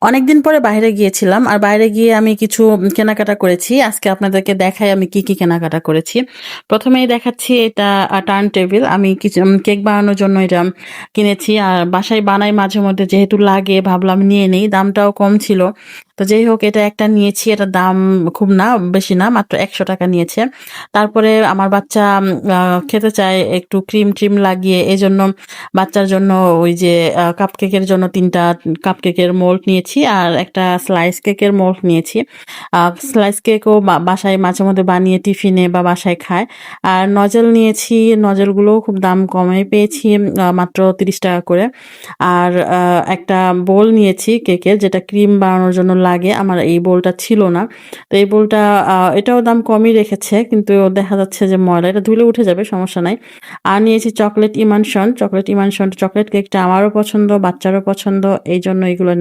অনেকদিন পরে বাইরে গিয়েছিলাম আর বাইরে গিয়ে আমি কিছু কেনাকাটা করেছি। আজকে আপনাদেরকে দেখাই আমি কি কি কেনাকাটা করেছি। প্রথমেই দেখাচ্ছি এটা টার্ন টেবিল। আমি কিছু কেক বানানোর জন্য এটা কিনেছি আর বাসায় বানাই মাঝে মধ্যে, যেহেতু লাগে ভাবলাম নিয়ে নেই, দামটাও কম ছিল। তো যাই হোক, এটা একটা নিয়েছি, এটার দাম খুব না, বেশি না, মাত্র 100 টাকা নিয়েছে। তারপরে আমার বাচ্চা খেতে চায় একটু ক্রিম ট্রিম লাগিয়ে, এই জন্য বাচ্চার জন্য ওই যে কাপকেকের জন্য 3টা কাপকেকের মোল্ড নিয়েছি আর একটা স্লাইস কেকের মোল্ড নিয়েছি। স্লাইস কেকও বাসায় মাঝে মধ্যে বানিয়ে টিফিনে বা বাসায় খায়। আর নজেল নিয়েছি, নজেলগুলোও খুব দাম কমে পেয়েছি, মাত্র 30 টাকা করে। আর একটা বোল নিয়েছি কেকের, যেটা ক্রিম বানানোর জন্য লাগে, আমার এই বোলটা ছিল না। তো এই বোলটা এটাও দাম কমই রেখেছে, কিন্তু দেখা যাচ্ছে যে ময়লা, এটা ধুলে উঠে যাবে, সমস্যা নাই। আর নিয়েছি চকলেট ইমানশন। চকলেট কেকটা আমারও পছন্দ, বাচ্চারও পছন্দ, এই জন্য এগুলো